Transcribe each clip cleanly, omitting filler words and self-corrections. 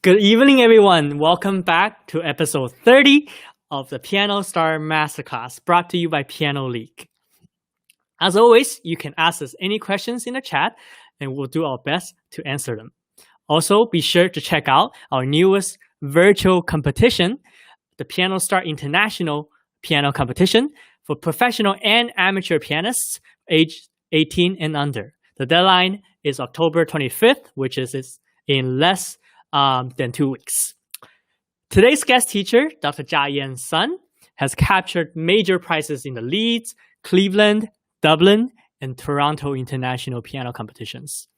Good evening, everyone. Welcome back to episode 30 of the Piano Star Masterclass, brought to you by Piano League. As always, you can ask us any questions in the chat, and we'll do our best to answer them. Also, be sure to check out our newest virtual competition, the Piano Star International Piano Competition for professional and amateur pianists aged 18 and under. The deadline is October 25th, which is in less than 2 weeks. Today's guest teacher, Dr. Jiayan's son, has captured major prizes in the Leeds, Cleveland, Dublin, and Toronto international piano competitions.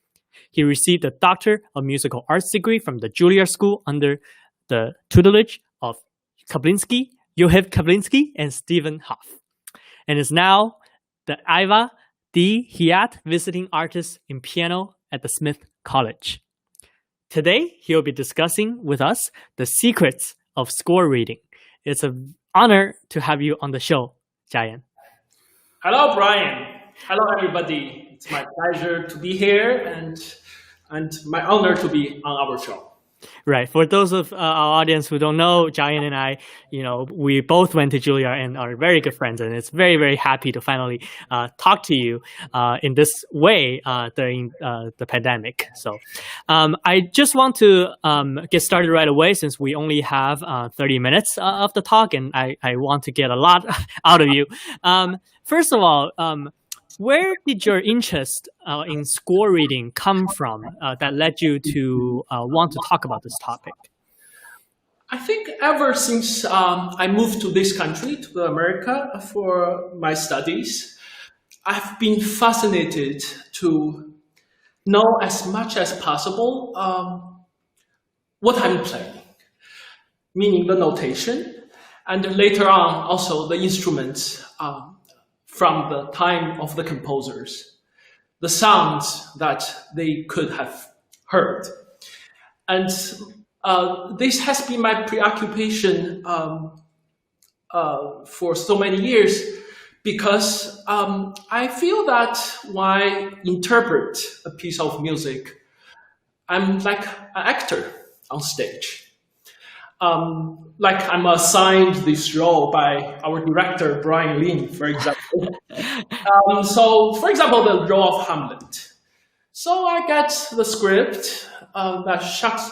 He received a Doctor of Musical Arts degree from the Juilliard School under the tutelage of Joachim Kablinski, and Stephen Hoff, and is now the Iva D. Hiatt Visiting Artist in Piano at the Smith College. Today, he'll be discussing with us the secrets of score reading. It's an honor to have you on the show, Jiayan. Hello, Brian. Hello, everybody. It's my pleasure to be here and my honor to be on our show. Right. For those of our audience who don't know, Jiayan and I, we both went to Juilliard and are very good friends, and it's very, very happy to finally talk to you in this way during the pandemic. So I just want to get started right away since we only have 30 minutes of the talk, and I want to get a lot out of you. First of all, where did your interest in score reading come from that led you to want to talk about this topic? I think ever since I moved to this country, to America, for my studies, I've been fascinated to know as much as possible what I'm playing, meaning the notation, and later on also the instruments from the time of the composers, the sounds that they could have heard. And this has been my preoccupation for so many years because I feel that when I interpret a piece of music, I'm like an actor on stage. Like I'm assigned this role by our director, Brian Lin, for example. So, for example, the role of Hamlet. So I get the script that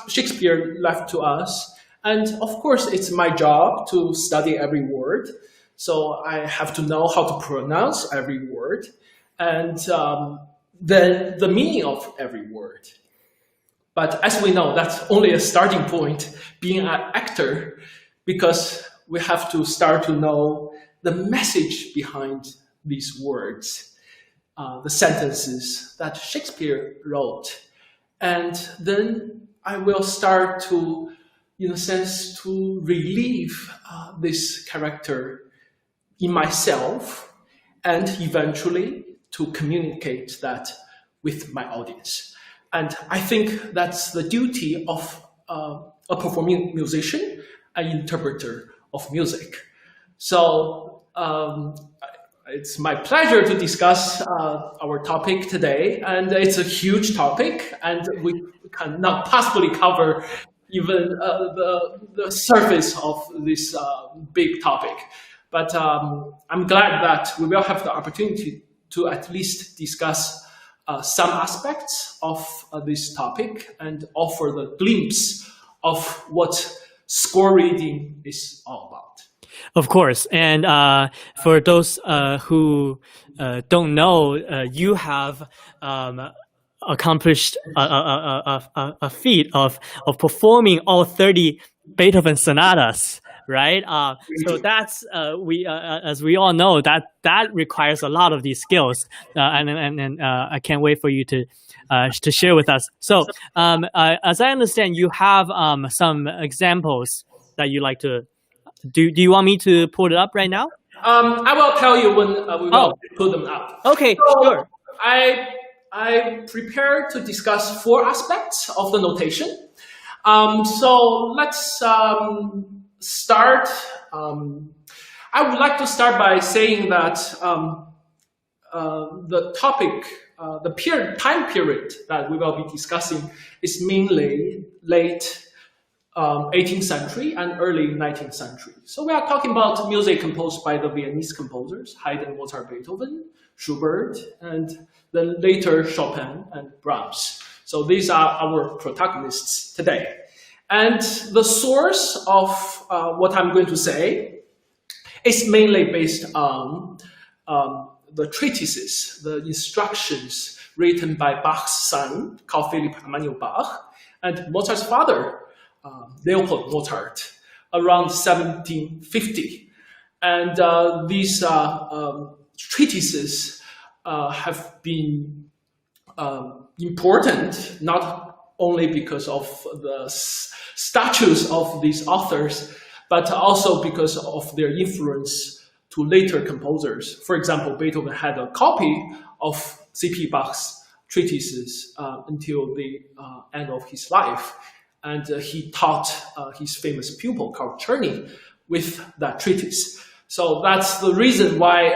Shakespeare left to us. And of course, it's my job to study every word. So I have to know how to pronounce every word and then the meaning of every word. But as we know, that's only a starting point, being an actor, because we have to start to know the message behind these words, the sentences that Shakespeare wrote. And then I will start to, in a sense, to relieve this character in myself and eventually to communicate that with my audience. And I think that's the duty of a performing musician, an interpreter of music. So it's my pleasure to discuss our topic today. And it's a huge topic, and we cannot possibly cover even the surface of this big topic. But I'm glad that we will have the opportunity to at least discuss some aspects of this topic and offer the glimpse of what score reading is all about. Of course. And for those who don't know, you have accomplished a feat of performing all 30 Beethoven sonatas. Right, so that's as we all know, that requires a lot of these skills, and I can't wait for you to share with us. So, as I understand, you have some examples that you like to do. Do you want me to pull it up right now? I will tell you when we will put them up. Okay, so sure. I prepared to discuss 4 aspects of the notation. So let's start. I would like to start by saying that the topic, the time period that we will be discussing is mainly late 18th century and early 19th century. So we are talking about music composed by the Viennese composers, Haydn, Mozart, Beethoven, Schubert, and then later Chopin and Brahms. So these are our protagonists today. And the source of what I'm going to say is mainly based on the treatises, the instructions written by Bach's son, called Philipp Emanuel Bach, and Mozart's father, Leopold Mozart, around 1750. And these treatises have been important, not only because of the statues of these authors, but also because of their influence to later composers. For example, Beethoven had a copy of C.P. Bach's treatises until the end of his life. And he taught his famous pupil, Carl Czerny, with that treatise. So that's the reason why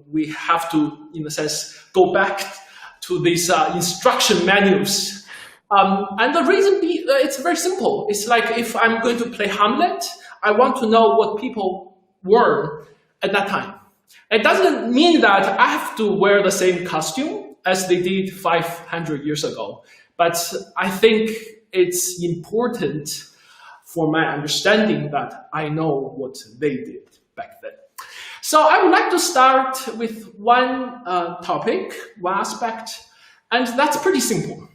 we have to, in a sense, go back to these instruction manuals. And the reason it's very simple. It's like if I'm going to play Hamlet, I want to know what people wore at that time. It doesn't mean that I have to wear the same costume as they did 500 years ago. But I think it's important for my understanding that I know what they did back then. So I would like to start with one topic, one aspect, and that's pretty simple.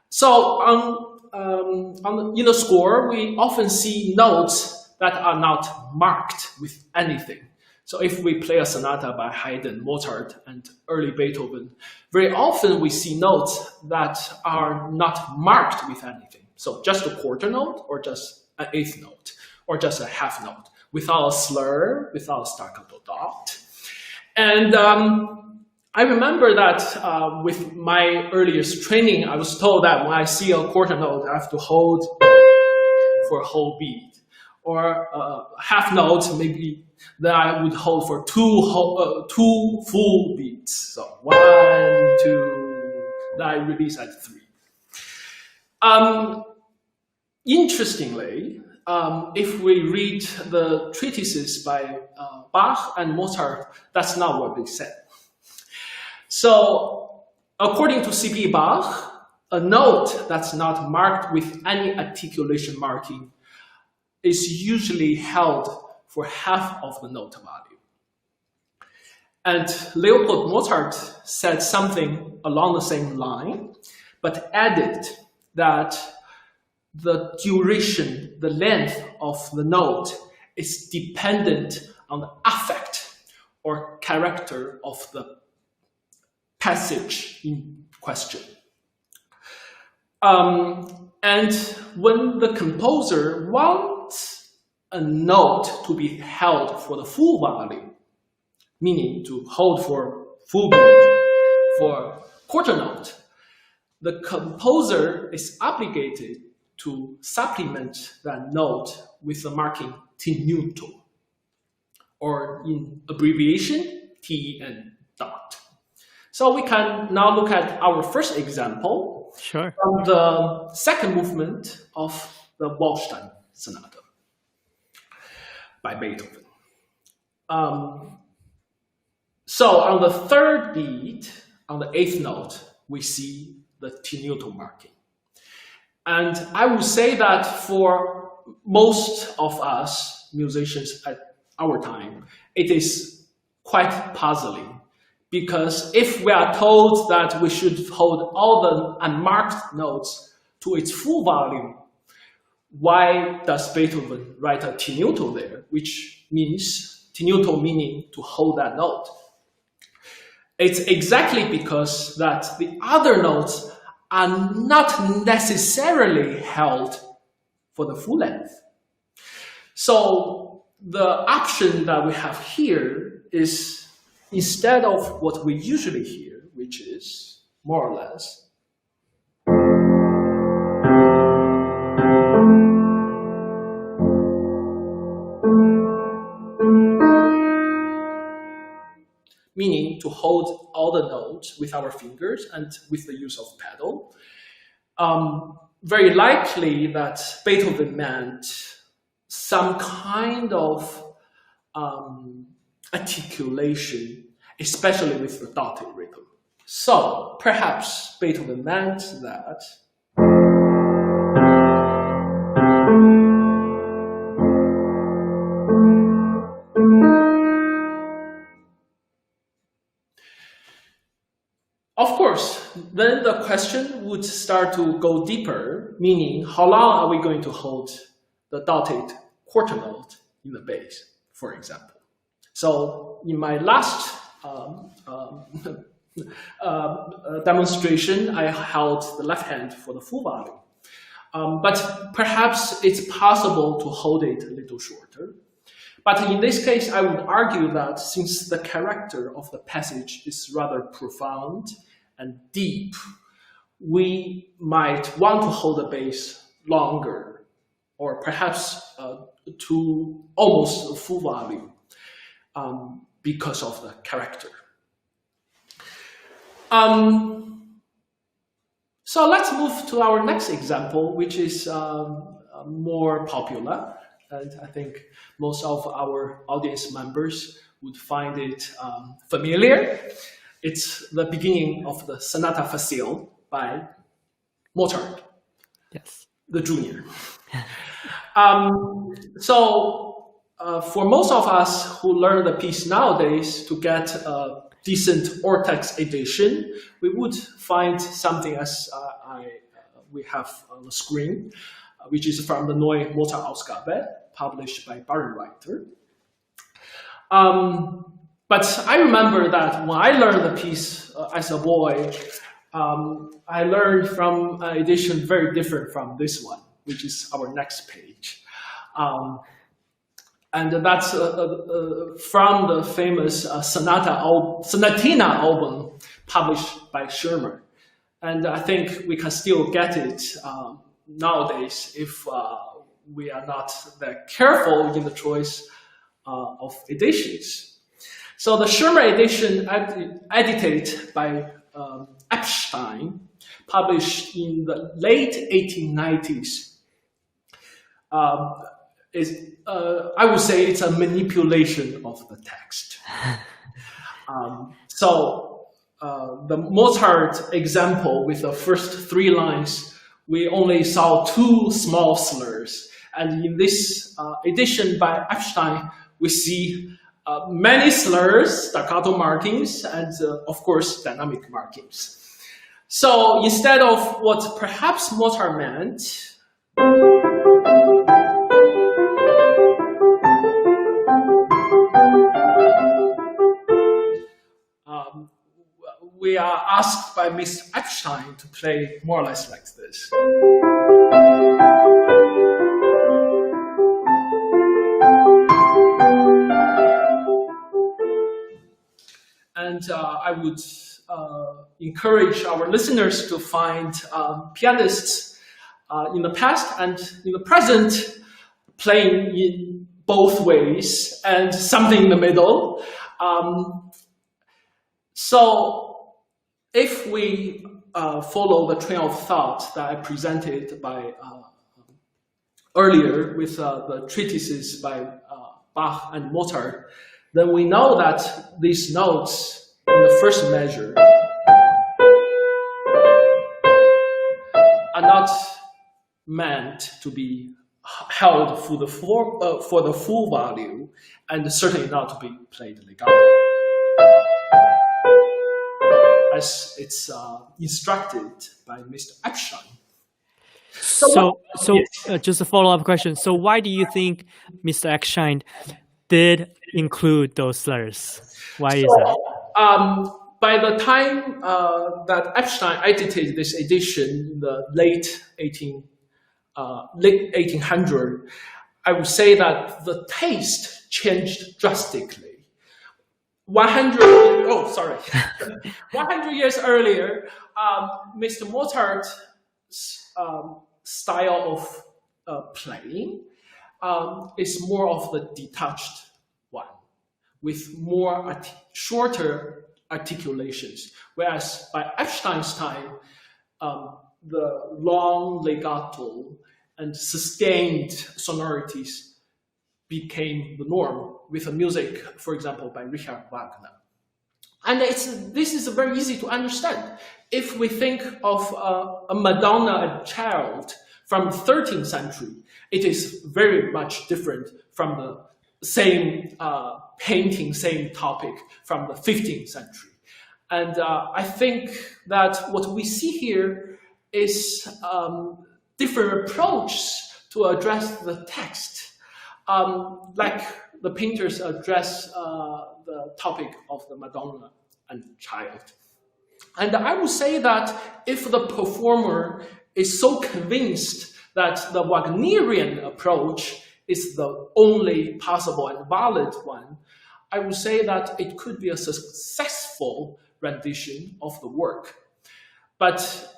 So in the score, we often see notes that are not marked with anything. So if we play a sonata by Haydn, Mozart, and early Beethoven, very often we see notes that are not marked with anything. So just a quarter note, or just an eighth note, or just a half note, without a slur, without a staccato dot. And I remember that with my earliest training, I was told that when I see a quarter note, I have to hold for a whole beat, or a half note, maybe then I would hold for two full beats. So 1, 2, then I release at 3. Interestingly, if we read the treatises by Bach and Mozart, that's not what they said. So according to C.P. Bach, a note that's not marked with any articulation marking is usually held for half of the note value. And Leopold Mozart said something along the same line, but added that the duration, the length of the note is dependent on the affect or character of the passage in question. And when the composer wants a note to be held for the full value, meaning to hold for full beat, for quarter note, the composer is obligated to supplement that note with the marking tenuto, or in abbreviation, TN dot. So we can now look at our first example from the second movement of the Waldstein Sonata by Beethoven. So on the third beat, on the eighth note, we see the tenuto marking. And I would say that for most of us musicians at our time, it is quite puzzling. Because if we are told that we should hold all the unmarked notes to its full volume, why does Beethoven write a tenuto there, which means, tenuto meaning to hold that note? It's exactly because that the other notes are not necessarily held for the full length. So the option that we have here is, instead of what we usually hear, which is more or less meaning to hold all the notes with our fingers and with the use of pedal. very likely that Beethoven meant some kind of articulation, especially with the dotted rhythm. So perhaps Beethoven meant that of course, then the question would start to go deeper, meaning how long are we going to hold the dotted quarter note in the bass, for example. So in my last demonstration, I held the left hand for the full volume. But perhaps it's possible to hold it a little shorter. But in this case, I would argue that since the character of the passage is rather profound and deep, we might want to hold the bass longer, or perhaps to almost full volume because of the character. So let's move to our next example, which is more popular. And I think most of our audience members would find it familiar. It's the beginning of the Sonata Facile by Mozart, Yes. the Junior. For most of us who learn the piece nowadays, to get a decent Ortex edition, we would find something as we have on the screen, which is from the Neue Mozart-Ausgabe, published by Barenreiter. But I remember that when I learned the piece as a boy, I learned from an edition very different from this one, which is our next page. And that's from the famous Sonatina album published by Schirmer. And I think we can still get it nowadays if we are not that careful in the choice of editions. So the Schirmer edition, edited by Epstein, published in the late 1890s, I would say it's a manipulation of the text. The Mozart example with the first 3 lines, we only saw 2 small slurs. And in this edition by Epstein, we see many slurs, staccato markings, and of course, dynamic markings. So instead of what perhaps Mozart meant, we are asked by Mr. Epstein to play more or less like this. And I would encourage our listeners to find pianists in the past and in the present playing in both ways and something in the middle. So if we follow the train of thought that I presented by earlier with the treatises by Bach and Mozart, then we know that these notes in the first measure are not meant to be held for the full value, and certainly not to be played legato, as it's instructed by Mr. Epstein. So yes. Just a follow-up question. So why do you think Mr. Epstein did include those slurs? Why is that? By the time that Epstein edited this edition in the late 1800s, I would say that the taste changed drastically. 100 years earlier, Mr. Mozart's style of playing is more of the detached one, with more shorter articulations. Whereas by Epstein's time, the long legato and sustained sonorities became the norm with a music, for example, by Richard Wagner. And this is very easy to understand. If we think of a Madonna, a child from the 13th century, it is very much different from the same painting, same topic from the 15th century. And I think that what we see here is different approaches to address the text. Like the painters address the topic of the Madonna and child. And I would say that if the performer is so convinced that the Wagnerian approach is the only possible and valid one, I would say that it could be a successful rendition of the work. But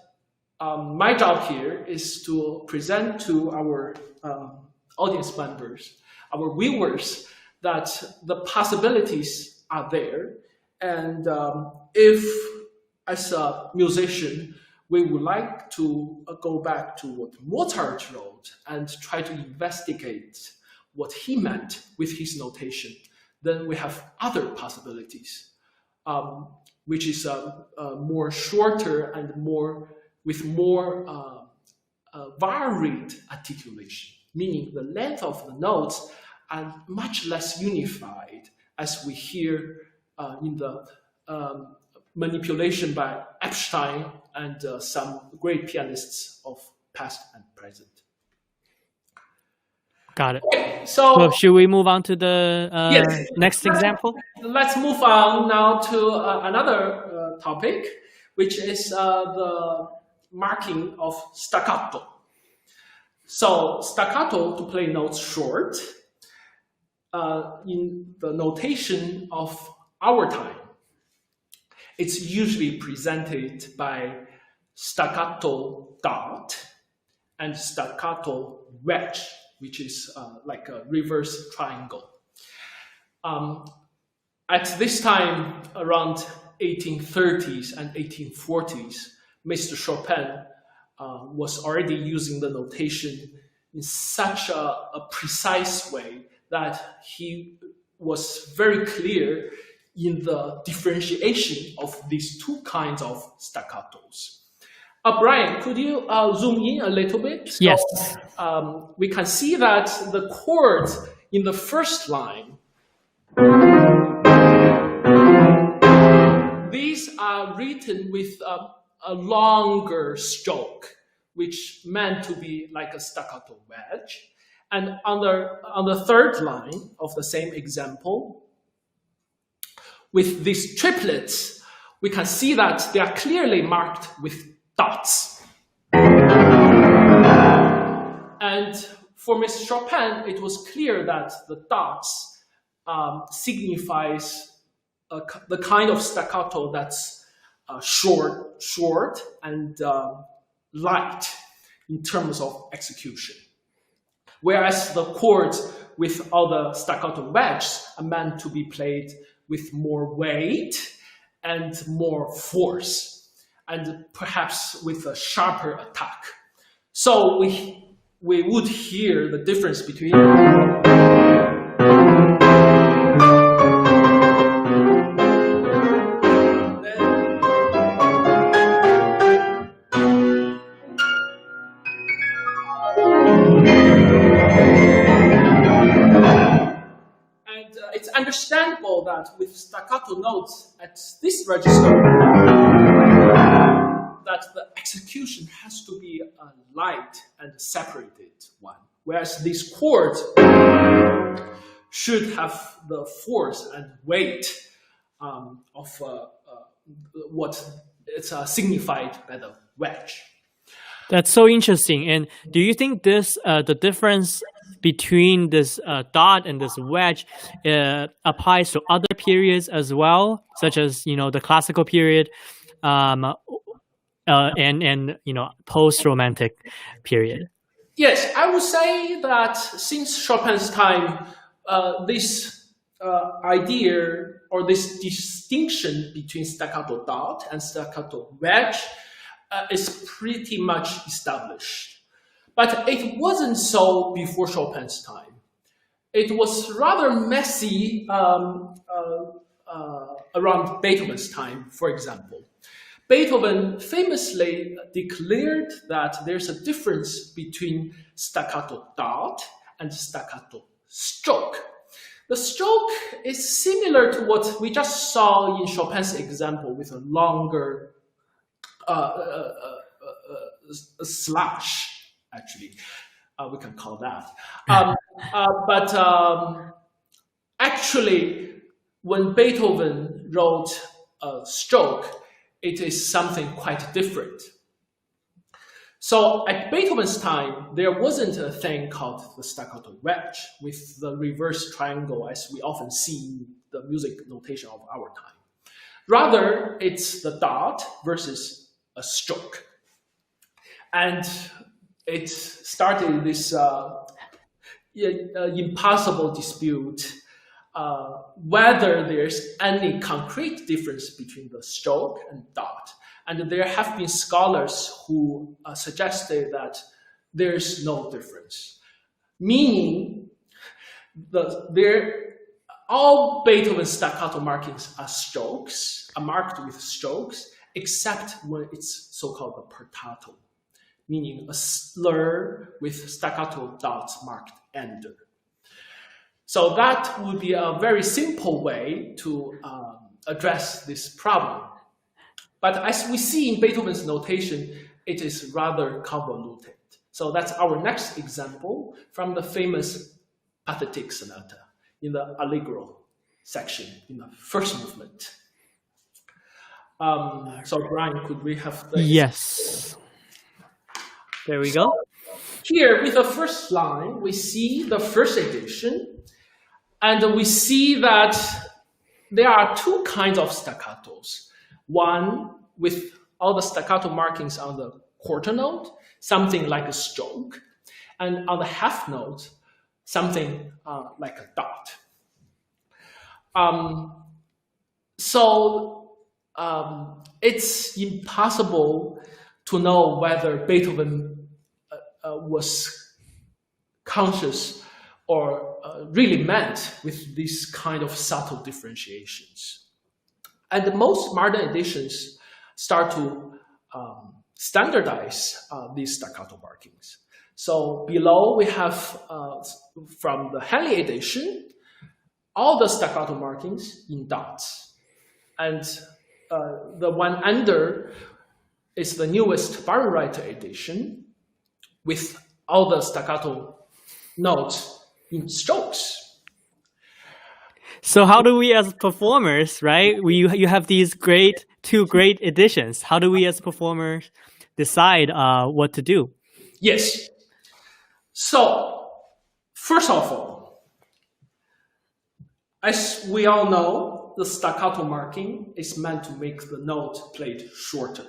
my job here is to present to our audience members, our viewers, that the possibilities are there. And if, as a musician, we would like to go back to what Mozart wrote and try to investigate what he meant with his notation, then we have other possibilities, which is more shorter and with more varied articulation, meaning the length of the notes are much less unified, as we hear in the manipulation by Epstein and some great pianists of past and present. Got it. Okay, so should we move on to the yes, next example? Let's move on now to another topic, which is the marking of staccato. So staccato, to play notes short, in the notation of our time, it's usually presented by staccato dot and staccato wedge, which is like a reverse triangle. At this time, around 1830s and 1840s, Mr. Chopin was already using the notation in such a precise way that he was very clear in the differentiation of these two kinds of staccatos. Brian, could you zoom in a little bit? So, yes. We can see that the chords in the first line, these are written with a longer stroke, which meant to be like a staccato wedge. And on the third line of the same example, with these triplets, we can see that they are clearly marked with dots. And for Mr. Chopin, it was clear that the dots signifies the kind of staccato that's short and light in terms of execution. Whereas the chords with all the staccato wedges are meant to be played with more weight and more force, and perhaps with a sharper attack. So we would hear the difference between it's understandable that with staccato notes at this register, that the execution has to be a light and separated one, whereas these chords should have the force and weight of what it's signified by the wedge. That's so interesting. And do you think this the difference between this dot and this wedge applies to other periods as well, such as the classical period and post-romantic period? Yes, I would say that since Chopin's time, this idea or this distinction between staccato dot and staccato wedge is pretty much established. But it wasn't so before Chopin's time. It was rather messy around Beethoven's time, for example. Beethoven famously declared that there's a difference between staccato dot and staccato stroke. The stroke is similar to what we just saw in Chopin's example with a longer slash, actually. We can call that. But actually, when Beethoven wrote a stroke, it is something quite different. So at Beethoven's time, there wasn't a thing called the staccato wedge with the reverse triangle as we often see in the music notation of our time. Rather, it's the dot versus a stroke. And it started this impossible dispute whether there's any concrete difference between the stroke and dot. And there have been scholars who suggested that there's no difference, meaning all Beethoven's staccato markings are strokes, are marked with strokes, except when it's so-called the portato, meaning a slur with staccato dots marked ender. So that would be a very simple way to address this problem. But as we see in Beethoven's notation, it is rather convoluted. So that's our next example from the famous Pathetic Sonata in the Allegro section in the first movement. So Brian, could we have the... Yes. There we go. Here, with the first line, we see the first edition, and we see that there are two kinds of staccatos. One with all the staccato markings on the quarter note, something like a stroke, and on the half note, something like a dot. It's impossible to know whether Beethoven was conscious or really meant with these kind of subtle differentiations. And most modern editions start to standardize these staccato markings. So below we have, from the Henley edition, all the staccato markings in dots. And the one under is the newest Barenreiter edition with all the staccato notes in strokes. So how do we as performers, right? You have these two great editions. How do we as performers decide what to do? Yes. So first of all, as we all know, the staccato marking is meant to make the note played shorter.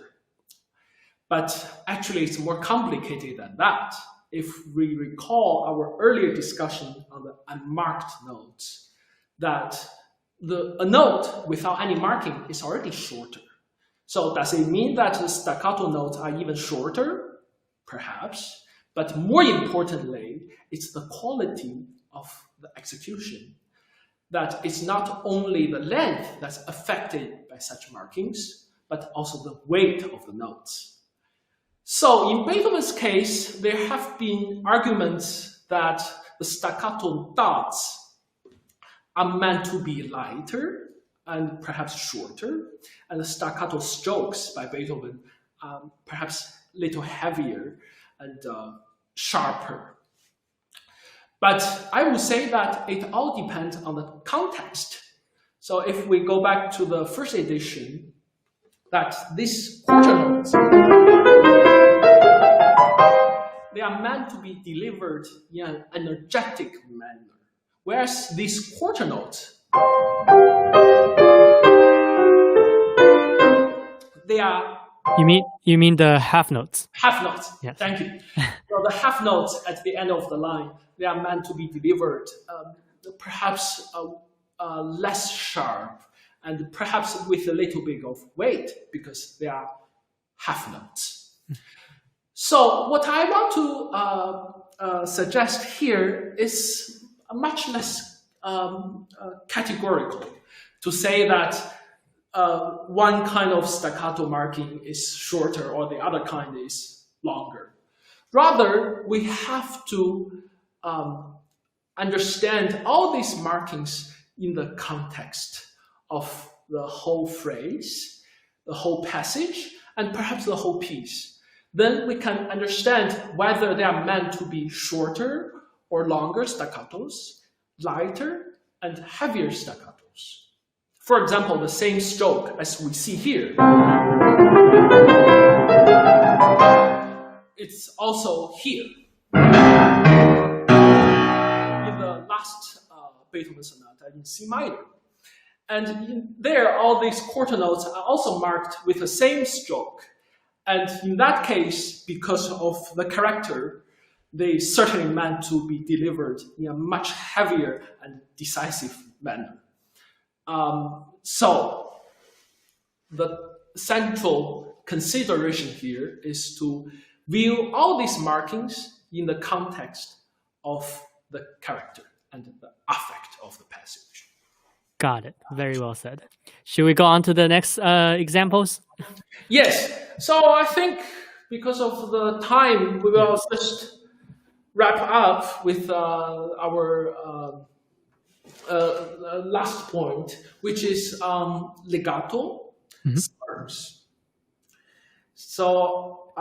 But actually, it's more complicated than that. If we recall our earlier discussion on the unmarked notes, that a note without any marking is already shorter. So does it mean that the staccato notes are even shorter? Perhaps. But more importantly, it's the quality of the execution. That it's not only the length that's affected by such markings, but also the weight of the notes. So in Beethoven's case, there have been arguments that the staccato dots are meant to be lighter and perhaps shorter, and the staccato strokes by Beethoven are perhaps a little heavier and sharper. But I would say that it all depends on the context. So if we go back to the first edition, that these quarter notes, they are meant to be delivered in an energetic manner. Whereas these quarter notes, they are... You mean the half notes? Half notes, yes. Thank you. So the half notes at the end of the line, they are meant to be delivered perhaps less sharp and perhaps with a little bit of weight because they are half notes. So what I want to suggest here is much less categorical, to say that one kind of staccato marking is shorter or the other kind is longer. Rather, we have to understand all these markings in the context of the whole phrase, the whole passage, and perhaps the whole piece. Then we can understand whether they are meant to be shorter or longer staccatos, lighter and heavier staccatos. For example, the same stroke as we see here. It's also here. In the last Beethoven sonata in C minor. And there, all these quarter notes are also marked with the same stroke. And in that case, because of the character, they certainly meant to be delivered in a much heavier and decisive manner. So the central consideration here is to view all these markings in the context of the character and the affect of the passage. Got it. Very well said. Should we go on to the next examples? Yes. So I think because of the time, we will just wrap up with our last point, which is legato slurs. So,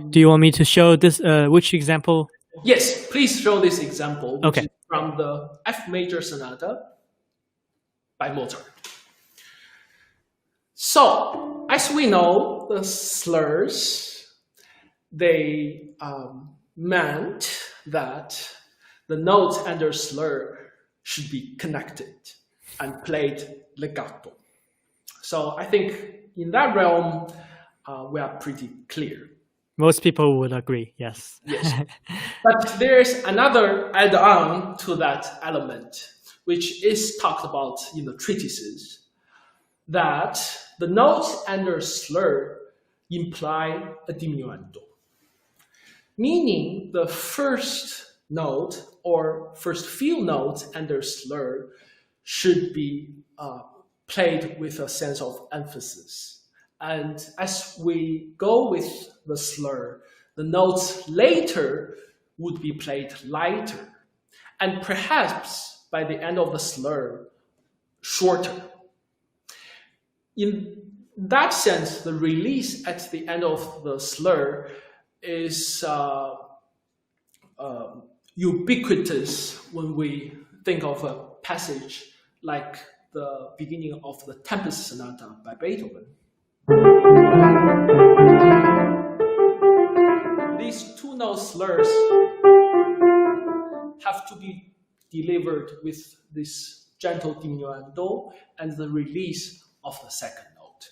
do you want me to show this? Which example? Yes, please show this example, which Okay. is from the F major sonata by Mozart. So, as we know, the slurs, they meant that the notes under slur should be connected and played legato. So I think in that realm, we are pretty clear. Most people would agree, yes. Yes. But there's another add-on to that element, which is talked about in the treatises, that the notes under slur imply a diminuendo. Meaning the first note or first few notes under slur should be played with a sense of emphasis. And as we go with the slur, the notes later would be played lighter. And perhaps by the end of the slur, shorter. In that sense, the release at the end of the slur is ubiquitous when we think of a passage like the beginning of the Tempest Sonata by Beethoven. These two-note slurs have to be delivered with this gentle diminuendo and the release of the second note.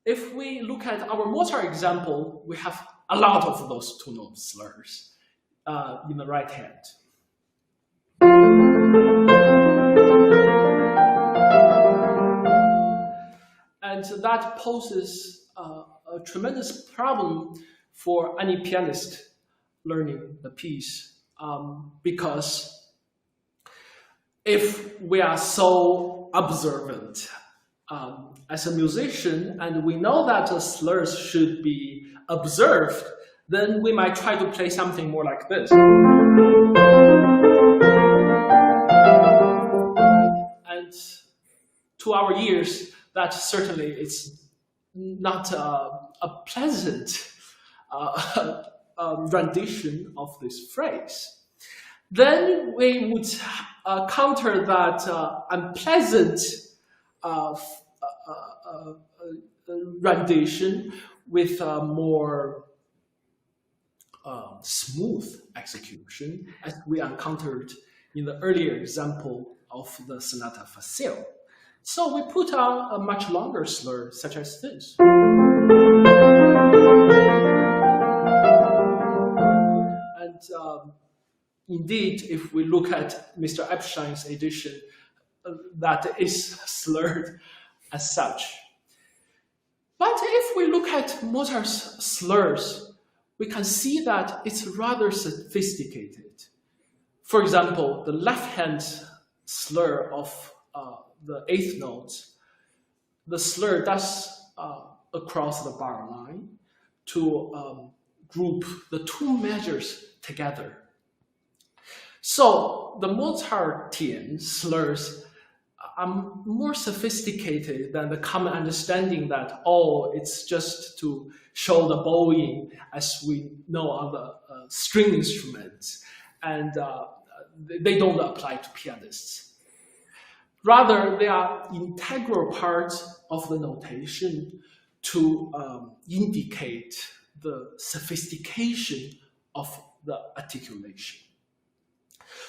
If we look at our Mozart example, we have a lot of those two-note slurs in the right hand. And that poses a tremendous problem for any pianist learning the piece, because if we are so observant as a musician and we know that the slurs should be observed, then we might try to play something more like this. And to our ears, that certainly is not a pleasant rendition of this phrase. Then we would counter that unpleasant rendition with a more smooth execution, as we encountered in the earlier example of the Sonata Facile. So we put on a much longer slur, such as this. And indeed, if we look at Mr. Epstein's edition, that is slurred as such. But if we look at Mozart's slurs, we can see that it's rather sophisticated. For example, the left-hand slur of the eighth note, the slur does across the bar line to group the two measures together. So the Mozartian slurs are more sophisticated than the common understanding that, oh, it's just to show the bowing as we know on the string instruments, and they don't apply to pianists. Rather, they are integral parts of the notation to indicate the sophistication of the articulation.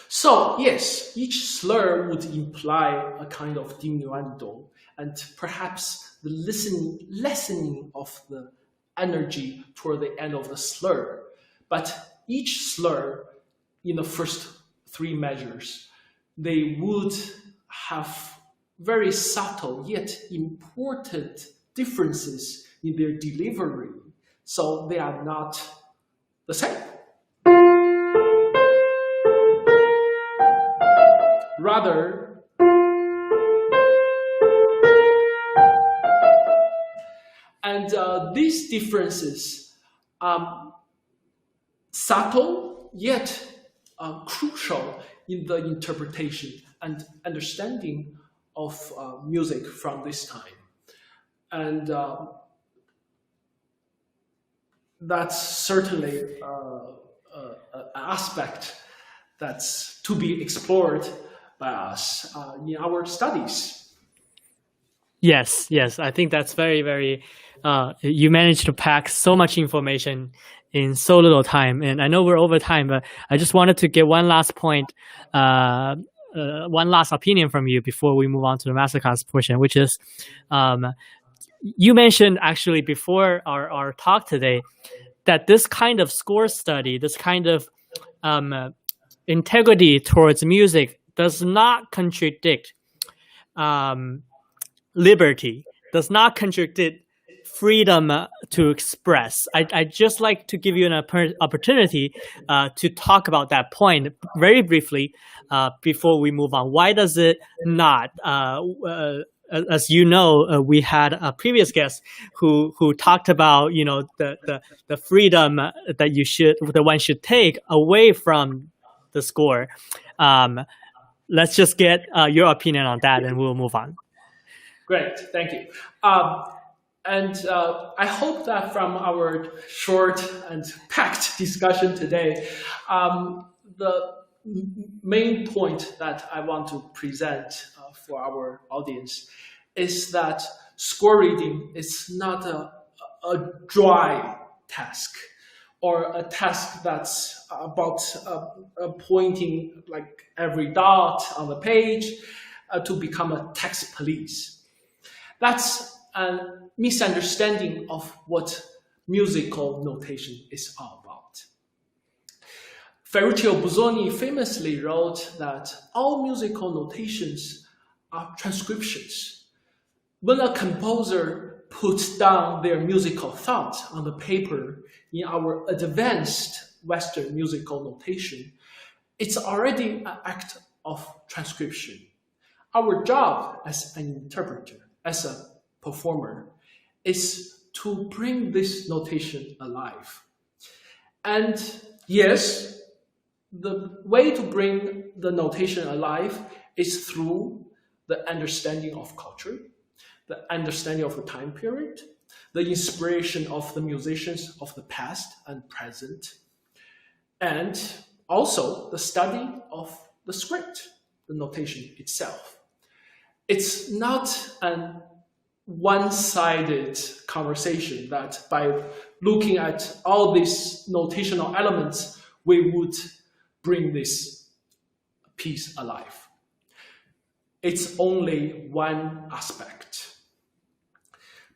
So yes, each slur would imply a kind of diminuendo and perhaps the lessening of the energy toward the end of the slur. But each slur in the first three measures, they would have very subtle yet important differences in their delivery. So they are not the same. Rather, and these differences are subtle yet crucial in the interpretation and understanding of music from this time. And that's certainly an aspect that's to be explored by us in our studies. Yes, I think that's very, very, you managed to pack so much information in so little time. And I know we're over time, but I just wanted to get one last point, one last opinion from you before we move on to the masterclass portion, which is, you mentioned actually before our talk today that this kind of score study, this kind of integrity towards music does not contradict liberty, does not contradict freedom to express. I'd just like to give you an opportunity to talk about that point very briefly before we move on. Why does it not? As you know, we had a previous guest who talked about, you know, the freedom that one should take away from the score. Let's just get your opinion on that, and we'll move on. Great, thank you. And I hope that from our short and packed discussion today, the main point that I want to present for our audience is that score reading is not a dry task or a task that's about pointing like every dot on the page to become a text police. That's a misunderstanding of what musical notation is all about. Ferruccio Busoni famously wrote that all musical notations are transcriptions. When a composer puts down their musical thought on the paper in our advanced Western musical notation, it's already an act of transcription. Our job as an interpreter, as a performer, is to bring this notation alive. And yes, the way to bring the notation alive is through the understanding of culture, the understanding of the time period, the inspiration of the musicians of the past and present, and also the study of the script, the notation itself. It's not an one-sided conversation that by looking at all these notational elements, we would bring this piece alive. It's only one aspect,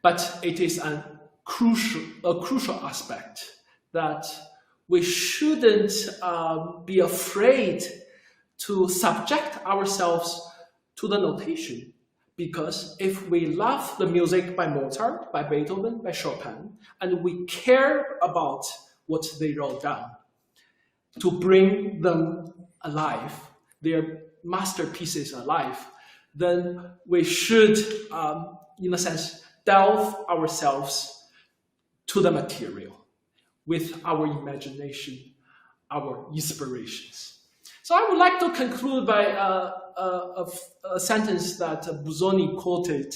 but it is a crucial aspect that we shouldn't be afraid to subject ourselves to the notation, Because if we love the music by Mozart, by Beethoven, by Chopin, and we care about what they wrote down to bring them alive, their masterpieces alive, then we should, in a sense, delve ourselves to the material with our imagination, our inspirations. So I would like to conclude by a sentence that Busoni quoted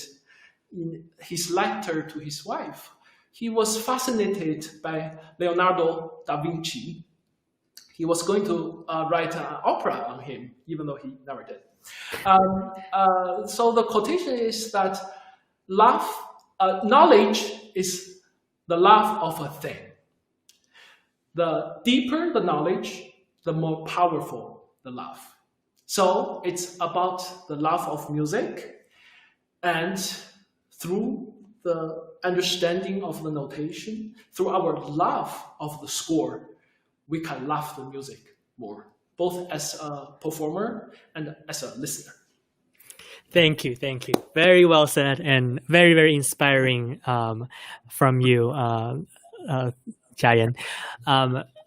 in his letter to his wife. He was fascinated by Leonardo da Vinci. He was going to write an opera on him, even though he never did. So the quotation is that knowledge is the love of a thing. The deeper the knowledge, the more powerful the love. So it's about the love of music, and through the understanding of the notation, through our love of the score, we can love the music more, both as a performer and as a listener. Thank you. Very well said and very, very inspiring from you, Jiayan.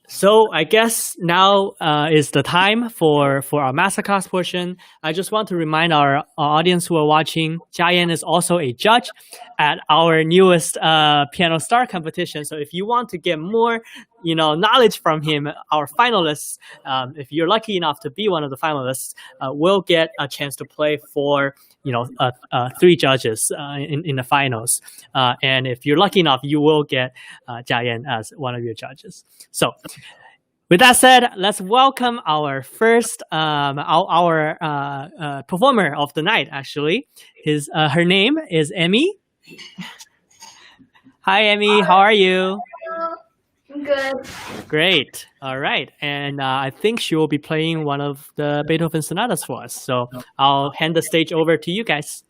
So I guess now is the time for our masterclass portion. I just want to remind our audience who are watching, Jiayan is also a judge at our newest Piano Star competition. So if you want to get more, knowledge from him, our finalists, if you're lucky enough to be one of the finalists, will get a chance to play for 3 judges in the finals. And if you're lucky enough, you will get Jiayan as one of your judges. So with that said, let's welcome our first, our performer of the night, actually. Her name is Emmy. Hi, Emmy. How are you? I'm good. Great. All right. And I think she will be playing one of the Beethoven sonatas for us. So I'll hand the stage over to you guys.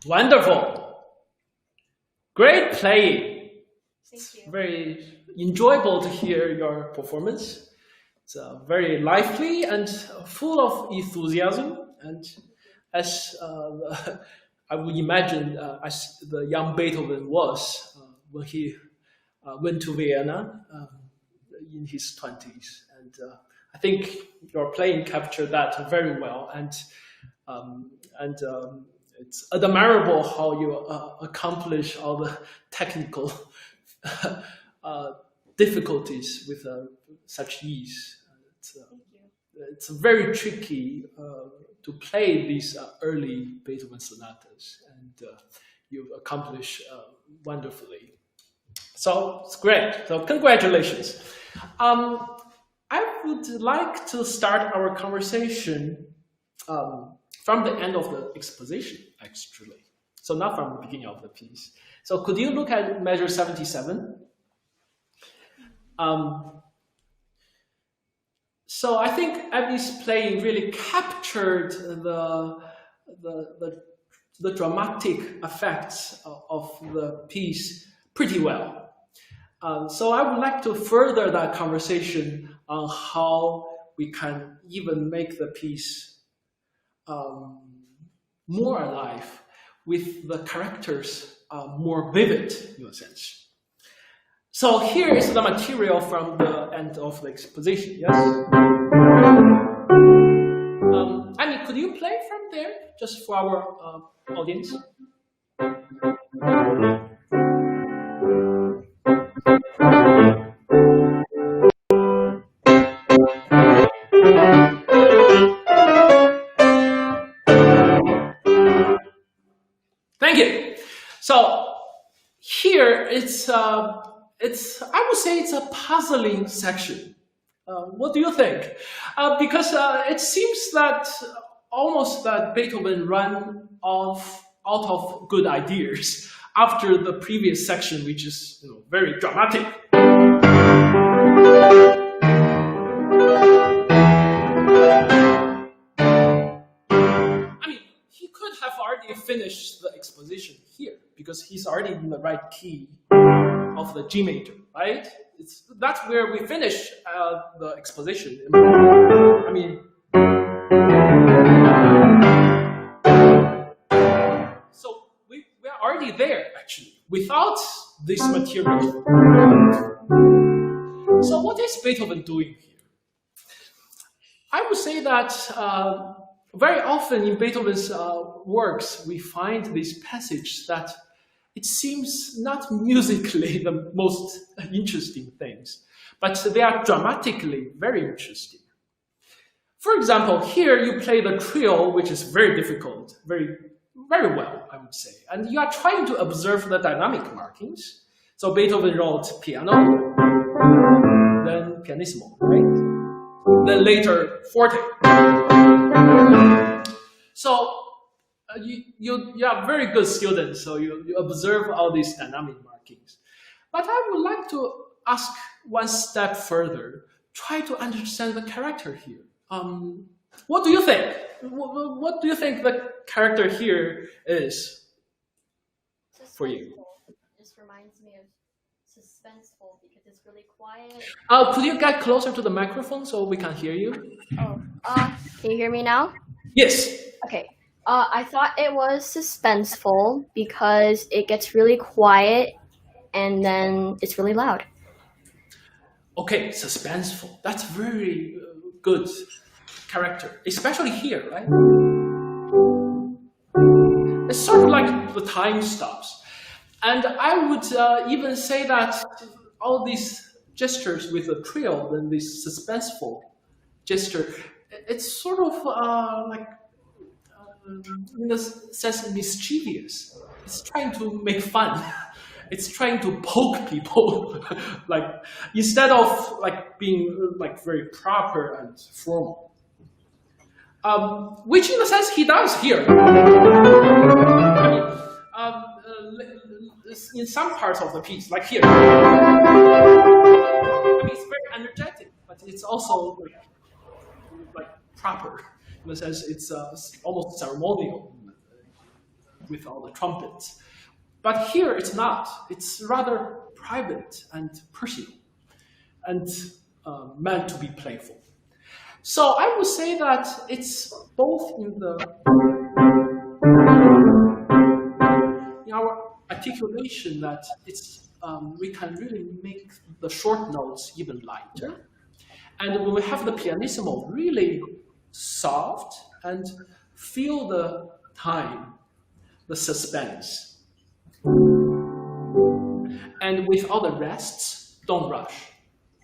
Wonderful. Great playing. Thank you. Very enjoyable to hear your performance. It's very lively and full of enthusiasm. And as I would imagine, as the young Beethoven was when he went to Vienna in his 20s. And I think your playing captured that very well. And it's admirable how you accomplish all the technical difficulties with such ease. It's very tricky to play these early Beethoven sonatas, and you accomplish wonderfully. So it's great. So congratulations. I would like to start our conversation from the end of the exposition, actually. So not from the beginning of the piece. So could you look at measure 77? So I think Abby's playing really captured the dramatic effects of the piece pretty well. So I would like to further that conversation on how we can even make the piece more alive, with the characters more vivid in a sense. So here is the material from the end of the exposition, yes? Amy, could you play from there, just for our audience? puzzling section. What do you think? Because it seems that almost that Beethoven ran out of good ideas after the previous section, which is very dramatic. I mean, he could have already finished the exposition here because he's already in the right key of the G major, right? That's where we finish the exposition. I mean, so we are already there, actually, without this material. So what is Beethoven doing here? I would say that very often in Beethoven's works, we find this passage that it seems not musically the most interesting things, but they are dramatically very interesting. For example, here you play the trio, which is very difficult, very well, I would say. And you are trying to observe the dynamic markings. So Beethoven wrote piano, then pianissimo, right? Then later forte. So you are very good students, so you observe all these dynamic markings. But I would like to ask one step further. Try to understand the character here. What do you think? What do you think the character here is for you? This reminds me of suspenseful because it's really quiet. Could you get closer to the microphone so we can hear you? Can you hear me now? Yes. Okay. I thought it was suspenseful because it gets really quiet and then it's really loud. Okay, suspenseful. That's very good character, especially here, right? It's sort of like the time stops. And I would even say that all these gestures with the trio and this suspenseful gesture, it's sort of like, in a sense, mischievous. It's trying to make fun. It's trying to poke people, like instead of like being like very proper and formal. Which in a sense he does here. I mean, in some parts of the piece, like here. I mean, it's very energetic, but it's also like proper. In a sense, it's almost ceremonial with all the trumpets. But here it's not. It's rather private and personal and meant to be playful. So I would say that it's both in our articulation that it's we can really make the short notes even lighter. And when we have the pianissimo really soft and feel the time, the suspense. And with all the rests, don't rush.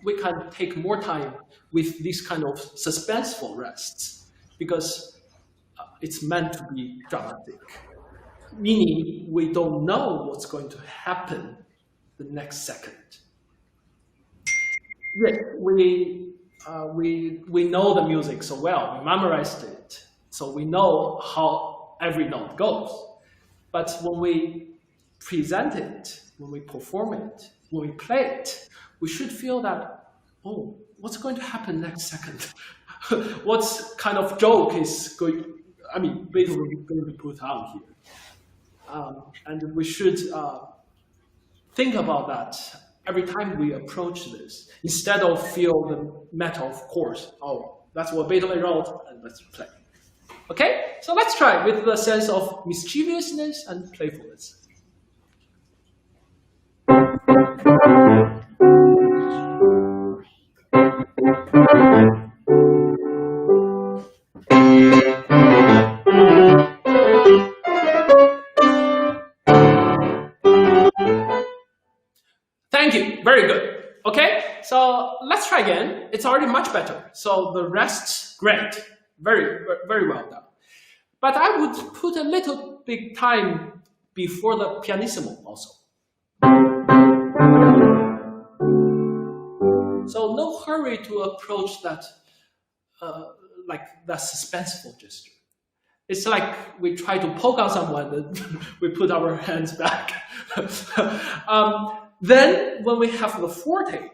We can take more time with these kind of suspenseful rests because it's meant to be dramatic, meaning we don't know what's going to happen the next second. Yes, we know the music so well, we memorized it, so we know how every note goes. But when we present it, when we perform it, when we play it, we should feel that, oh, what's going to happen next second? What kind of joke is Beethoven is going to put on here? And we should think about that every time we approach this, instead of feel the matter of course. Oh, that's what Beethoven wrote, and let's play. Okay, so let's try with the sense of mischievousness and playfulness. Thank you, very good. Okay, so let's try again. It's already much better. So the rest, great. Very, very well done. But I would put a little bit time before the pianissimo also. hurry to approach that, like that suspenseful gesture. It's like we try to poke on someone, and we put our hands back. Then, when we have the forte,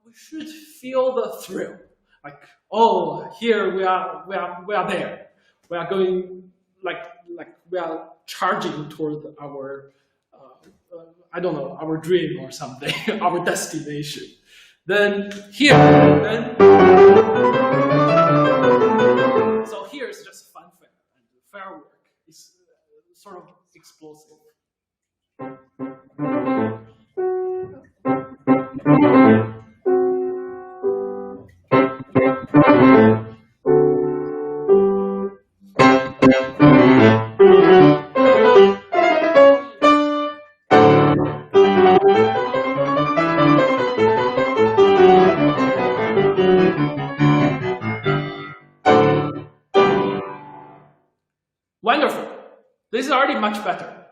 we should feel the thrill. Like, oh, here we are there. We are going like we are charging toward our, I don't know, our dream or something, our destination. Then here, so here is just fanfare, and firework is sort of explosive. Wonderful. This is already much better.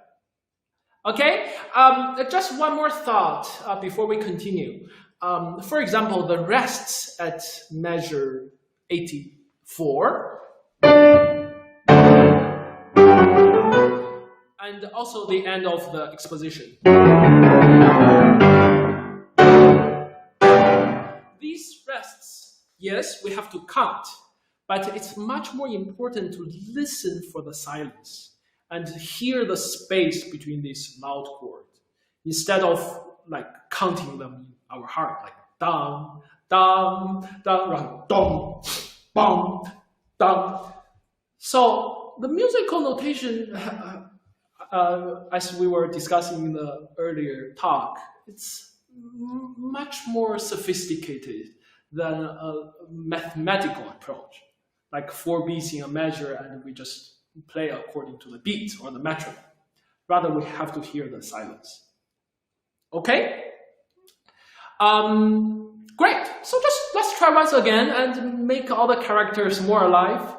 Okay, just one more thought before we continue. For example, the rests at measure 84, and also the end of the exposition. These rests, yes, we have to count. But it's much more important to listen for the silence and hear the space between these loud chords instead of like counting them in our heart, like dum, dum, dum, right, dum, bum, dum. So the musical notation, as we were discussing in the earlier talk, it's much more sophisticated than a mathematical approach. Like 4 beats in a measure, and we just play according to the beats or the metronome. Rather, we have to hear the silence. Okay? Great. So let's try once again and make all the characters more alive.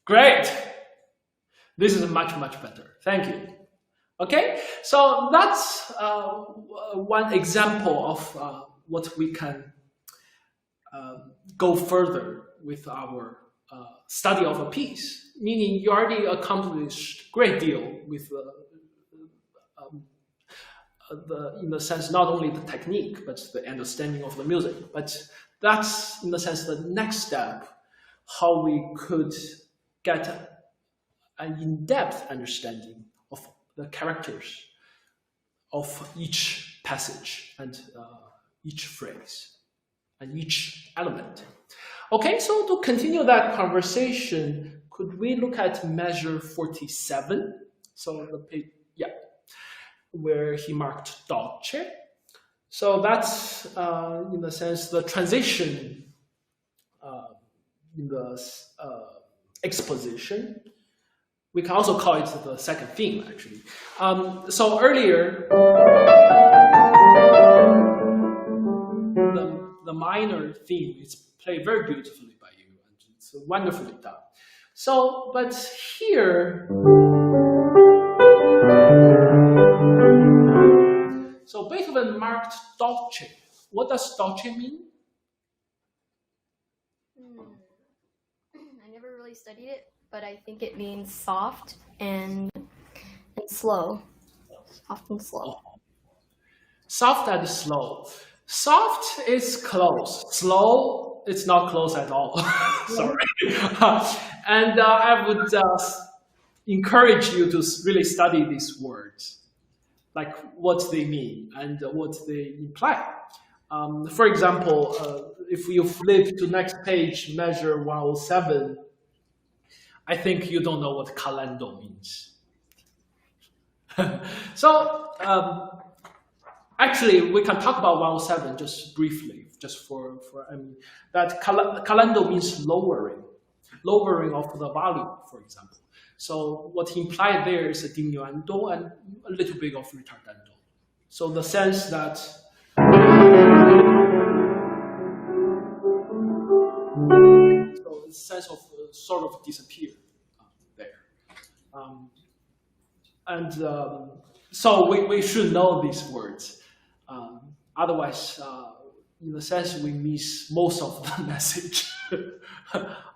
Great. This is much better. Thank you. Okay, so that's one example of what we can go further with our study of a piece. Meaning you already accomplished a great deal with in the sense not only the technique but the understanding of the music. But that's in the sense the next step, how we could get an in-depth understanding of the characters of each passage and each phrase and each element. Okay, so to continue that conversation, could we look at measure 47? So the page, yeah, where he marked dolce. So that's in the sense the transition in the exposition. We can also call it the second theme, actually. So earlier, the minor theme is played very beautifully by you, and it's wonderfully done. So, but here, so Beethoven marked dolce. What does dolce mean? I never really studied it, but I think it means soft and slow. Soft and slow. Soft and slow. Soft is close. Slow, it's not close at all. Sorry. And I would encourage you to really study these words, like what they mean and what they imply. For example, if you flip to next page, measure 107, I think you don't know what calendo means. So actually, we can talk about 107 just briefly just for I mean, that calando means lowering of the volume, for example. So what he implied there is a diminuendo and a little bit of retardando. So the sense that so the sense of sort of disappear there. So we should know these words. Otherwise, in a sense, we miss most of the message.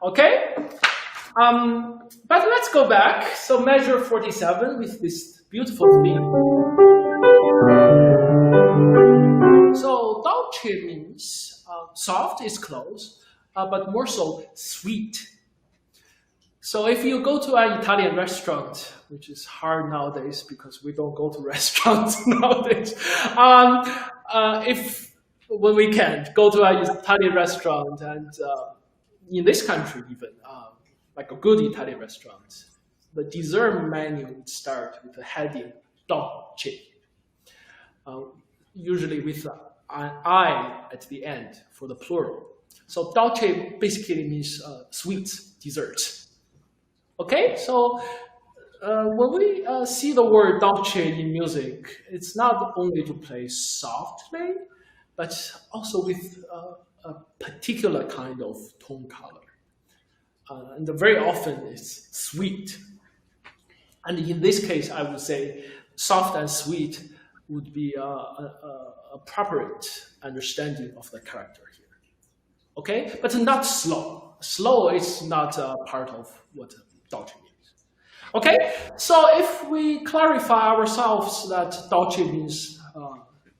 Okay? But let's go back. So measure 47 with this beautiful theme. So dolce means soft is close, but more so sweet. So if you go to an Italian restaurant, which is hard nowadays because we don't go to restaurants nowadays, if when we can go to an Italian restaurant and in this country even, like a good Italian restaurant, the dessert menu would start with the heading dolce, usually with an I at the end for the plural. So dolce basically means sweet dessert. Okay, so when we see the word dolce in music, it's not only to play softly, but also with a particular kind of tone color. And very often it's sweet. And in this case, I would say soft and sweet would be a appropriate understanding of the character here. Okay, but not slow. Slow is not a part of what dolce means. Okay, so if we clarify ourselves that dolce means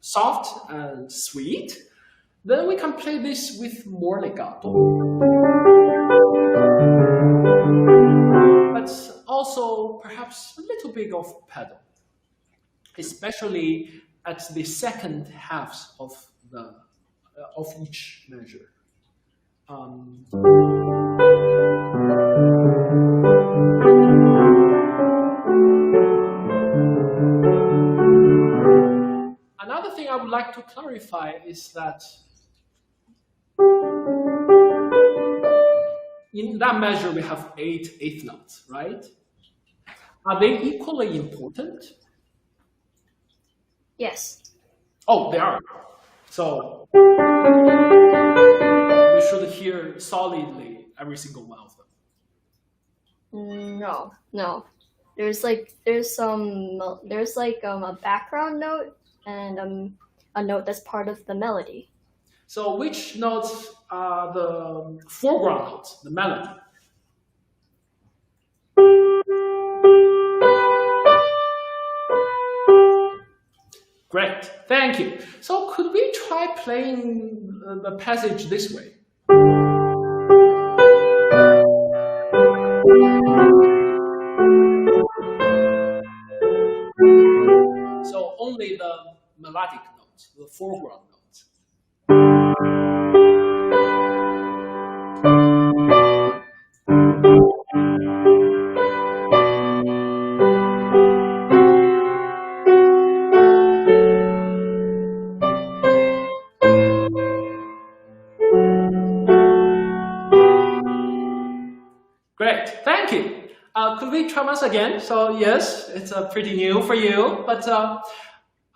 soft and sweet, then we can play this with more legato. But also perhaps a little bit of pedal, especially at the second halves of each measure. Another thing I would like to clarify is that in that measure we have 8 eighth notes, right? Are they equally important? Yes. Oh, they are. So we should hear solidly every single one of them. No. There's a background note and a note that's part of the melody. So which notes are the foreground notes, the melody? Great, thank you. So could we try playing the passage this way? So only the melodic notes, the foreground notes. Great, thank you. Could we try once again? So yes, it's pretty new for you, but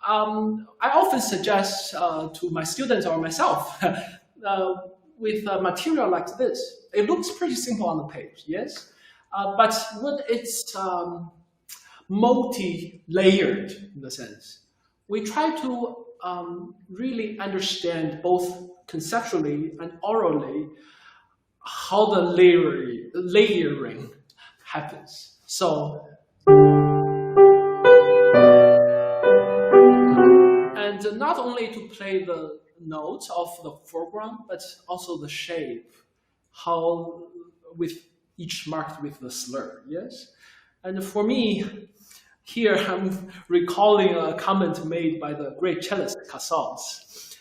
I often suggest to my students or myself with material like this. It looks pretty simple on the page, yes? But when it's multi-layered in the sense, we try to really understand both conceptually and orally how the layering happens. So, and not only to play the notes of the foreground, but also the shape, how with each marked with the slur, yes? And for me, here I'm recalling a comment made by the great cellist Casals.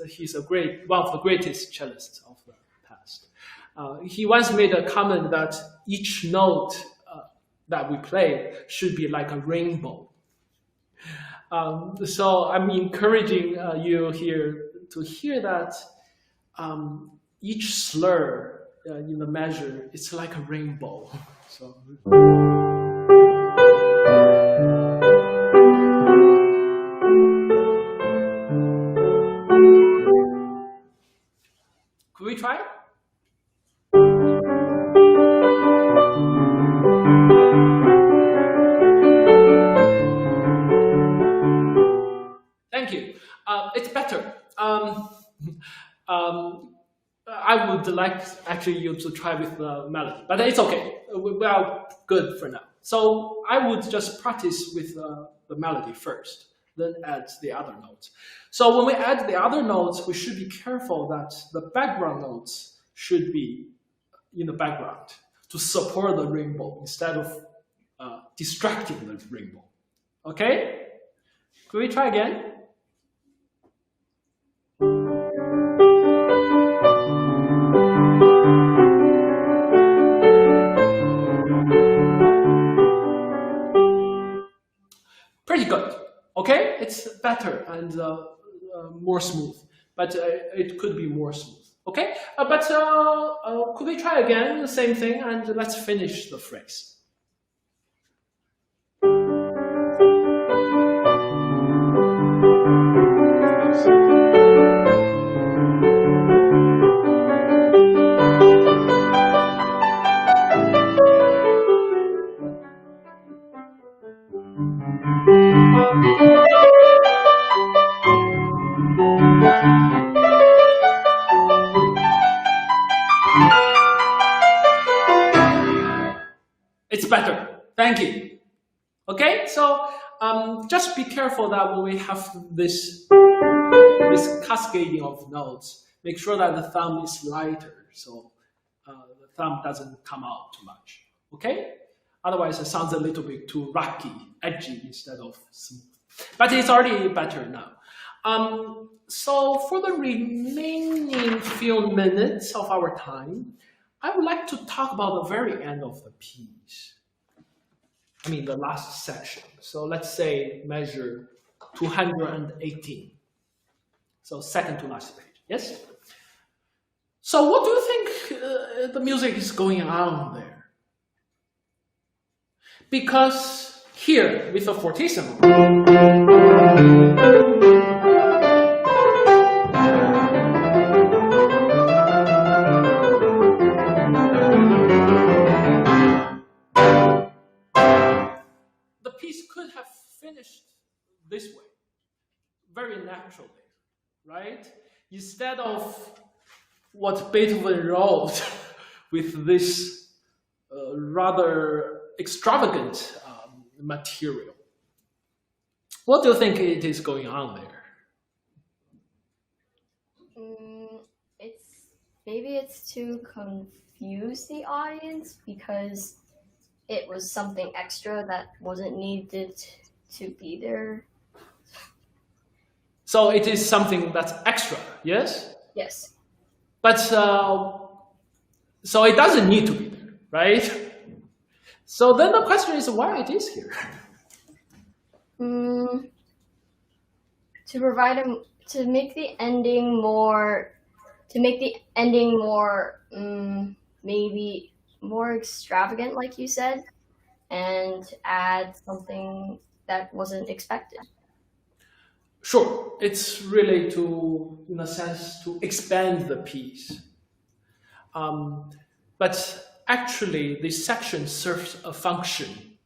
He's one of the greatest cellists of the past. He once made a comment that each note that we play should be like a rainbow. So I'm encouraging you here to hear that each slur in the measure, it's like a rainbow. So. Could we try? Thank you. It's better. I would like actually you to try with the melody, but it's okay. We are good for now. So I would just practice with the melody first, then add the other notes. So when we add the other notes, we should be careful that the background notes should be in the background to support the rainbow instead of distracting the rainbow. Okay? Could we try again? Pretty good. Okay, it's better and more smooth, but it could be more smooth. Okay, but could we try again the same thing and let's finish the phrase. It's better. Thank you. Okay, so just be careful that when we have this cascading of notes, make sure that the thumb is lighter, so the thumb doesn't come out too much. Okay? Otherwise, it sounds a little bit too rocky, edgy instead of smooth. But it's already better now. So for the remaining few minutes of our time, I would like to talk about the very end of the piece. I mean, the last section. So let's say measure 218. So second to last page. Yes? So what do you think the music is going on there? Because here, with the fortissimo, the piece could have finished this way, very naturally, right? Instead of what Beethoven wrote with this rather extravagant material. What do you think it is going on there? Maybe it's to confuse the audience because it was something extra that wasn't needed to be there. So it is something that's extra, yes? Yes. But so it doesn't need to be there, right? So then the question is why it is here. To make the ending more, maybe more extravagant, like you said, and add something that wasn't expected. Sure, it's really to, in a sense, to expand the piece. But actually, this section serves a function.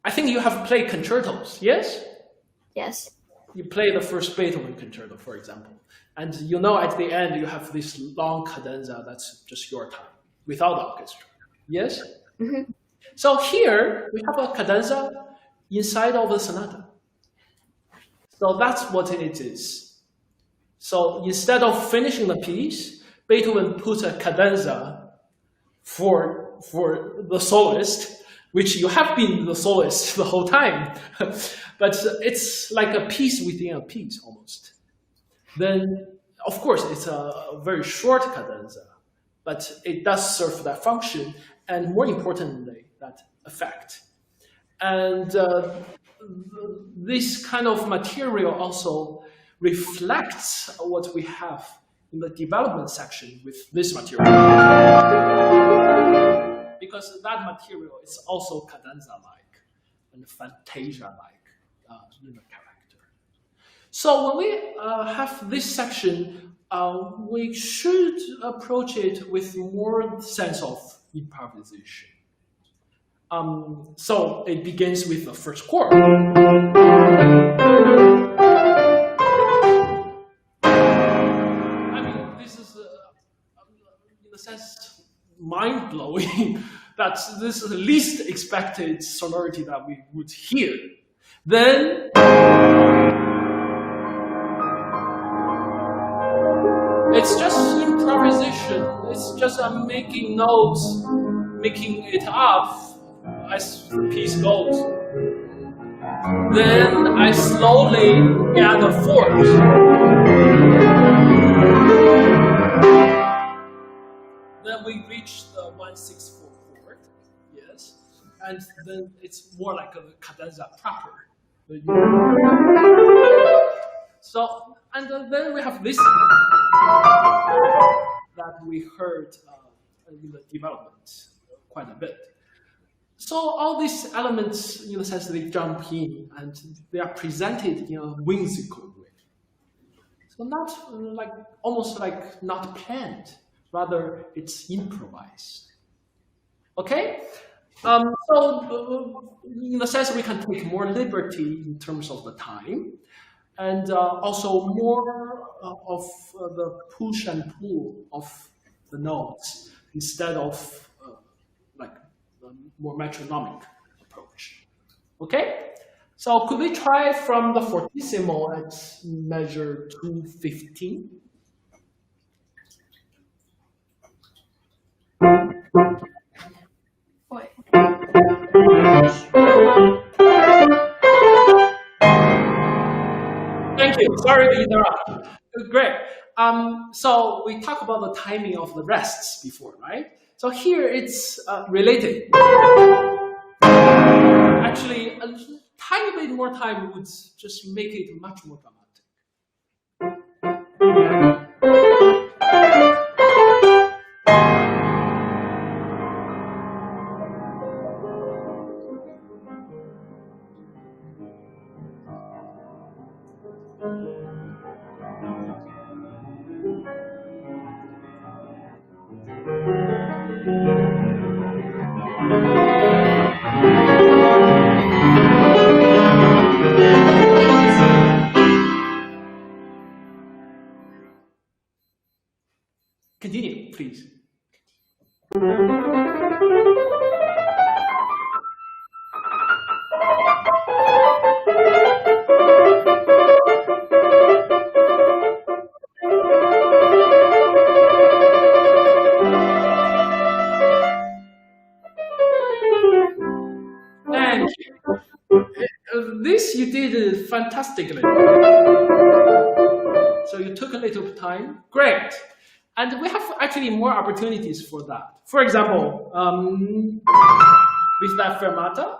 I think you have played concertos, yes? Yes. You play the first Beethoven concerto, for example. And you know at the end you have this long cadenza that's just your time, without the orchestra. Yes? Mm-hmm. So here, we have a cadenza inside of the sonata. So that's what it is. So instead of finishing the piece, Beethoven put a cadenza for the soloist, which you have been the soloist the whole time. But it's like a piece within a piece, almost. Then, of course, it's a very short cadenza, but it does serve that function, and more importantly, that effect. And this kind of material also reflects what we have in the development section with this material. Because that material is also cadenza-like and fantasia-like in the character. So when we have this section, we should approach it with more sense of improvisation. So it begins with the first chord. I mean, this is, in a sense, mind-blowing. That this is the least expected sonority that we would hear. Then it's just improvisation. It's just making notes, making it up as the piece goes. Then I slowly add a fourth. Then we reach the 1/6/4 chord, yes, and then it's more like a cadenza proper. So, and then we have this that we heard in the development quite a bit. So all these elements, in a sense, they jump in and they are presented in a whimsical way. So not like, almost like not planned, rather it's improvised. Okay? So in a sense, we can take more liberty in terms of the time, and also more of the push and pull of the notes instead of like the more metronomic approach. Okay? So could we try from the fortissimo at measure 215? Wait. Thank you. Sorry to interrupt. Great. So we talked about the timing of the rests before, right? So here it's related. Actually, a tiny bit more time would just make it much more dramatic. Continue, please. Thank you. This you did fantastically. So you took a little time. Great. And we have actually more opportunities for that. For example, with that fermata,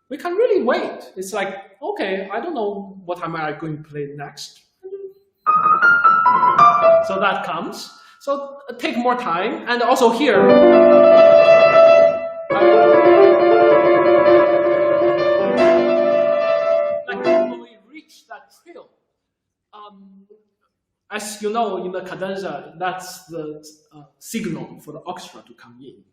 we can really wait. It's like, okay, I don't know what am I going to play next. So that comes. So take more time. And also here, like when we reach that trill, as you know, in the cadenza, that's the signal for the orchestra to come in.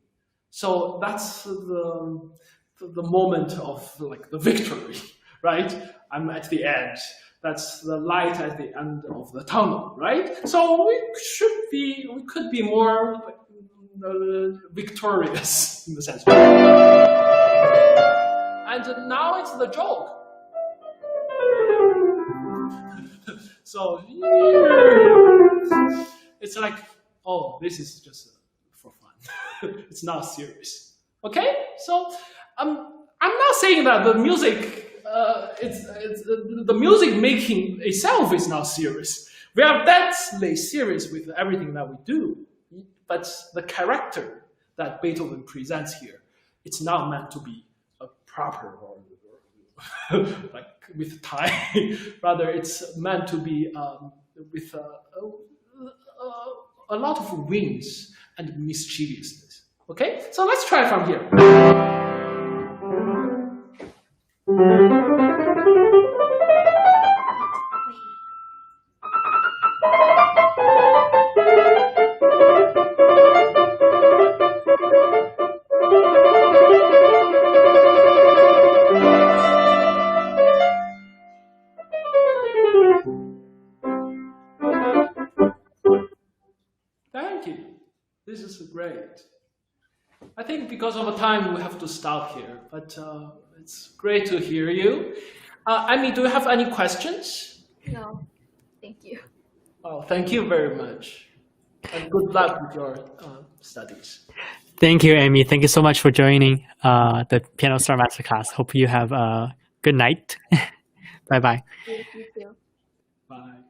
So that's the moment of like the victory, right? I'm at the end. That's the light at the end of the tunnel, right? So we could be more victorious in the sense. And now it's the joke. So it's like, oh, this is just for fun. It's not serious. Okay? So I'm not saying that the music, the music making itself is not serious. We are deadly serious with everything that we do. But the character that Beethoven presents here, it's not meant to be a proper or like with time. Rather, it's meant to be with a lot of wings and mischievousness. Okay, so let's try from here. Thank you. This is great. I think because of time, we have to stop here, but it's great to hear you. Amy, do you have any questions? No, thank you. Oh, thank you very much. And good luck with your studies. Thank you, Amy. Thank you so much for joining the Piano Star Masterclass. Hope you have a good night. Bye-bye. You too. Bye.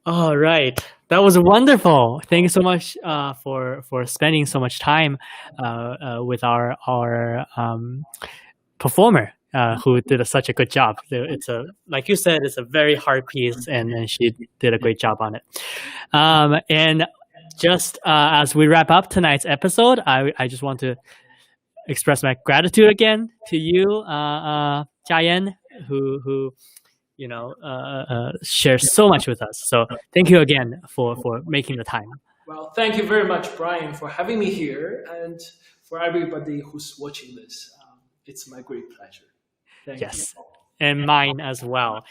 All right. That was wonderful. Thank you so much for spending so much time with our performer who did such a good job. It's like you said, it's a very hard piece, and she did a great job on it. And just as we wrap up tonight's episode, I just want to express my gratitude again to you, Jiayan, who shares so much with us. So thank you again for making the time. Well, thank you very much, Brian, for having me here, and for everybody who's watching this. It's my great pleasure. Thank you. And mine as well.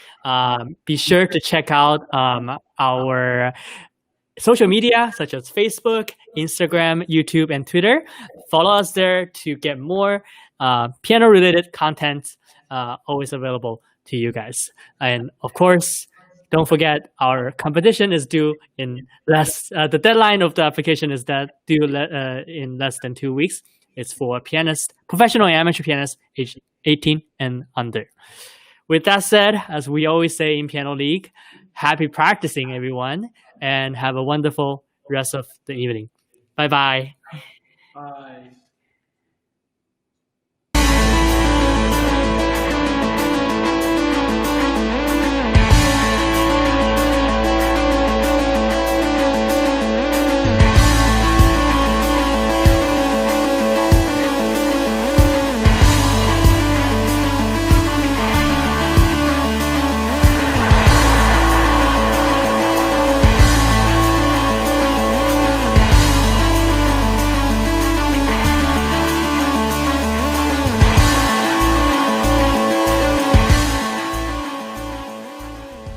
Be sure to check out our social media, such as Facebook, Instagram, YouTube, and Twitter. Follow us there to get more piano-related content always available to you guys. And of course, don't forget our competition is due in the deadline of the application is due in less than 2 weeks. It's for pianists, professional and amateur pianists aged 18 and under. With that said, as we always say in Piano League, happy practicing, everyone, and have a wonderful rest of the evening. Bye-bye. Bye.